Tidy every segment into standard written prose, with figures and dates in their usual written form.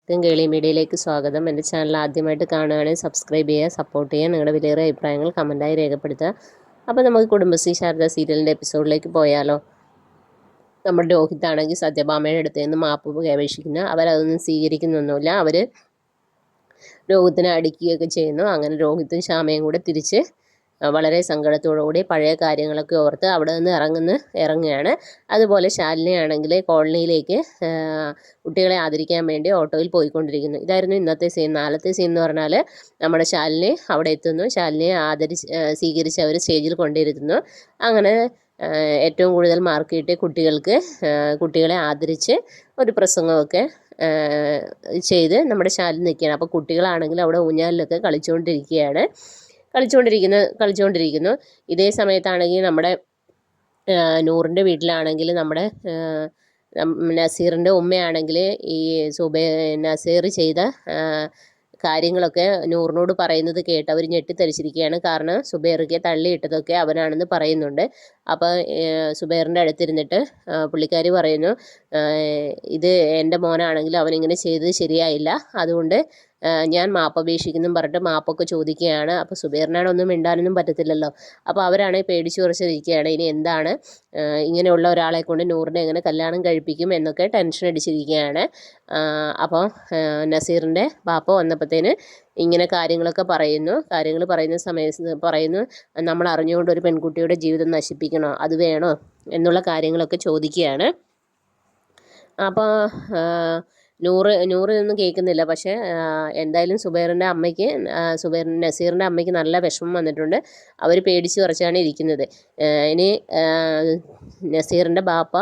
കേളി മീഡിയയിലേക്ക് സ്വാഗതം. എൻ്റെ ചാനൽ ആദ്യമായിട്ട് കാണുകയാണെങ്കിൽ സബ്സ്ക്രൈബ് ചെയ്യുക, സപ്പോർട്ട് ചെയ്യുക, നിങ്ങളുടെ വിലയേറിയ അഭിപ്രായങ്ങൾ കമൻറ്റായി രേഖപ്പെടുത്തുക. അപ്പോൾ നമുക്ക് കുടുംബശ്രീ ശാരദ സീരിയലിൻ്റെ എപ്പിസോഡിലേക്ക് പോയാലോ. നമ്മുടെ രോഹിത്താണെങ്കിൽ സത്യഭാമയുടെ അടുത്ത് നിന്ന് മാപ്പ് അപേക്ഷിക്കുന്നു. അവരതൊന്നും സ്വീകരിക്കുന്നൊന്നുമില്ല. അവർ രോഹിത്തിനെ അടിക്കുകയൊക്കെ ചെയ്യുന്നു. അങ്ങനെ രോഹിത്തും ശ്യാമയും കൂടെ തിരിച്ച് വളരെ സങ്കടത്തോടുകൂടി പഴയ കാര്യങ്ങളൊക്കെ ഓർത്ത് അവിടെ നിന്ന് ഇറങ്ങുകയാണ്. അതുപോലെ ശാലിനിയാണെങ്കിൽ കോളനിയിലേക്ക് കുട്ടികളെ ആദരിക്കാൻ വേണ്ടി ഓട്ടോയിൽ പോയിക്കൊണ്ടിരിക്കുന്നു. ഇതായിരുന്നു ഇന്നത്തെ സീൻ. നാളത്തെ സീൻ എന്ന് പറഞ്ഞാൽ നമ്മുടെ ശാലിനി അവിടെ എത്തുന്നു. ശാലിനിയെ സ്വീകരിച്ച് അവർ സ്റ്റേജിൽ കൊണ്ടിരുത്തുന്നു. അങ്ങനെ ഏറ്റവും കൂടുതൽ മാർക്ക് കിട്ടിയ കുട്ടികളെ ആദരിച്ച് ഒരു പ്രസംഗമൊക്കെ ചെയ്ത് നമ്മുടെ ശാലിനി നിൽക്കുകയാണ്. അപ്പോൾ കുട്ടികളാണെങ്കിൽ അവിടെ ഊഞ്ഞാലിലൊക്കെ കളിച്ചുകൊണ്ടിരിക്കുന്നു. ഇതേ സമയത്താണെങ്കിൽ നമ്മുടെ നൂറിൻ്റെ വീട്ടിലാണെങ്കിൽ നമ്മുടെ നസീറിൻ്റെ ഉമ്മയാണെങ്കിൽ ഈ നസീർ ചെയ്ത കാര്യങ്ങളൊക്കെ നൂറിനോട് പറയുന്നത് കേട്ട് അവർ ഞെട്ടിത്തരിച്ചിരിക്കുകയാണ്. കാരണം സുബൈറിനെ തള്ളിയിട്ടതൊക്കെ അവനാണെന്ന് പറയുന്നുണ്ട്. അപ്പോൾ സുബൈറിൻ്റെ അടുത്തിരുന്നിട്ട് പുള്ളിക്കാരി പറയുന്നു, ഇത് എൻ്റെ മോനാണെങ്കിൽ അവനിങ്ങനെ ചെയ്തത് ശരിയായില്ല, അതുകൊണ്ട് ഞാൻ മാപ്പപേക്ഷിക്കുന്നു പറഞ്ഞിട്ട് മാപ്പൊക്കെ ചോദിക്കുകയാണ്. അപ്പോൾ സുബൈറിനാണ് ഒന്നും മിണ്ടാനൊന്നും പറ്റത്തില്ലല്ലോ. അപ്പോൾ അവരാണെങ്കിൽ പേടിച്ചു കുറച്ചിരിക്കുകയാണ്. ഇനി എന്താണ് ഇങ്ങനെയുള്ള ഒരാളെ കൊണ്ട് നൂറിനെ എങ്ങനെ കല്യാണം കഴിപ്പിക്കും എന്നൊക്കെ ടെൻഷൻ അടിച്ചിരിക്കുകയാണ്. അപ്പോൾ നസീറിൻ്റെ ബാപ്പ വന്നപ്പോഴത്തേന് ഇങ്ങനെ കാര്യങ്ങളൊക്കെ പറയുന്ന സമയത്ത് പറയുന്നു, നമ്മൾ അറിഞ്ഞുകൊണ്ട് ഒരു പെൺകുട്ടിയുടെ ജീവിതം നശിപ്പിക്കണോ, അത് വേണോ എന്നുള്ള കാര്യങ്ങളൊക്കെ ചോദിക്കുകയാണ്. അപ്പോൾ നൂറിനൊന്നും കേൾക്കുന്നില്ല. പക്ഷേ എന്തായാലും നസീറിൻ്റെ അമ്മയ്ക്ക് നല്ല വിഷമം വന്നിട്ടുണ്ട്. അവർ പേടിച്ച് വിറച്ചാണ് ഇരിക്കുന്നത്. ഇനി നസീറിൻ്റെ ബാപ്പ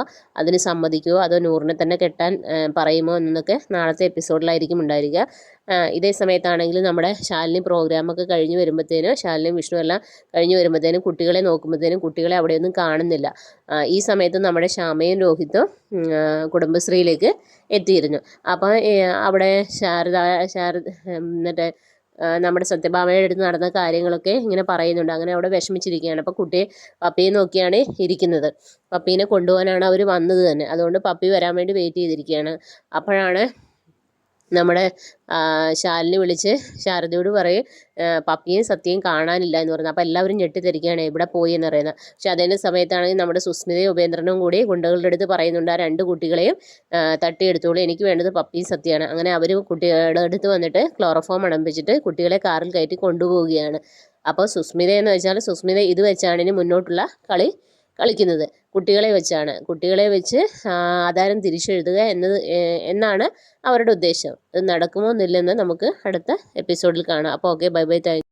അതിന് സമ്മതിക്കുമോ അതോ നൂറിനെ തന്നെ കെട്ടാൻ പറയുമോ എന്നൊക്കെ നാളത്തെ എപ്പിസോഡിലായിരിക്കും ഉണ്ടായിരിക്കുക. ഇതേ സമയത്താണെങ്കിൽ നമ്മുടെ ശാലിനി പ്രോഗ്രാമൊക്കെ കഴിഞ്ഞ് വരുമ്പോഴത്തേനും ശാലിനിയും വിഷ്ണു എല്ലാം കഴിഞ്ഞ് വരുമ്പോഴത്തേനും കുട്ടികളെ നോക്കുമ്പോഴത്തേനും കുട്ടികളെ അവിടെയൊന്നും കാണുന്നില്ല. ഈ സമയത്ത് നമ്മുടെ ശ്യാമയും രോഹിത്തും കുടുംബശ്രീയിലേക്ക് എത്തിയിരുന്നു. അപ്പോൾ അവിടെ ശാരദ എന്നിട്ട് നമ്മുടെ സത്യഭാമയുടെ അടുത്ത് നടന്ന കാര്യങ്ങളൊക്കെ ഇങ്ങനെ പറയുന്നുണ്ട്. അങ്ങനെ അവിടെ വിഷമിച്ചിരിക്കുകയാണ്. അപ്പോൾ പപ്പിയെ നോക്കിയാണ് ഇരിക്കുന്നത്. പപ്പീനെ കൊണ്ടുപോകാനാണ് അവർ വന്നത് തന്നെ. അതുകൊണ്ട് പപ്പി വരാൻ വേണ്ടി വെയിറ്റ് ചെയ്തിരിക്കുകയാണ്. അപ്പോഴാണ് നമ്മുടെ ശാലിനി വിളിച്ച് ശാരദയോട് പറയും, പപ്പിയും സത്യയും കാണാനില്ല എന്ന് പറയുന്നത്. അപ്പോൾ എല്ലാവരും ഞെട്ടിത്തിരിക്കുകയാണ്, എവിടെ പോയി എന്ന് പറയുന്നത്. പക്ഷെ അതേ സമയത്താണെങ്കിൽ നമ്മുടെ സുസ്മിതയും ഉപേന്ദ്രനും കൂടി ഗുണ്ടകളുടെ അടുത്ത് പറയുന്നുണ്ട്, ആ രണ്ട് കുട്ടികളെയും തട്ടിയെടുത്തോളൂ, എനിക്ക് വേണ്ടത് പപ്പിയും സത്യമാണ്. അങ്ങനെ അവർ കുട്ടികളുടെ അടുത്ത് വന്നിട്ട് ക്ലോറോഫോം അടപ്പിച്ചിട്ട് കുട്ടികളെ കാറിൽ കയറ്റി കൊണ്ടുപോവുകയാണ്. അപ്പോൾ സുസ്മിത എന്ന് വെച്ചാൽ സുസ്മിത ഇത് വെച്ചാണ് ഇനി മുന്നോട്ടുള്ള കളിക്കുന്നത്. കുട്ടികളെ വെച്ച് ആധാരം തിരിച്ചെഴുതുക എന്നാണ് അവരുടെ ഉദ്ദേശം. അത് നടക്കുമോ എന്നില്ലെന്ന് നമുക്ക് അടുത്ത എപ്പിസോഡിൽ കാണാം. അപ്പോൾ okay, bye bye, thank you.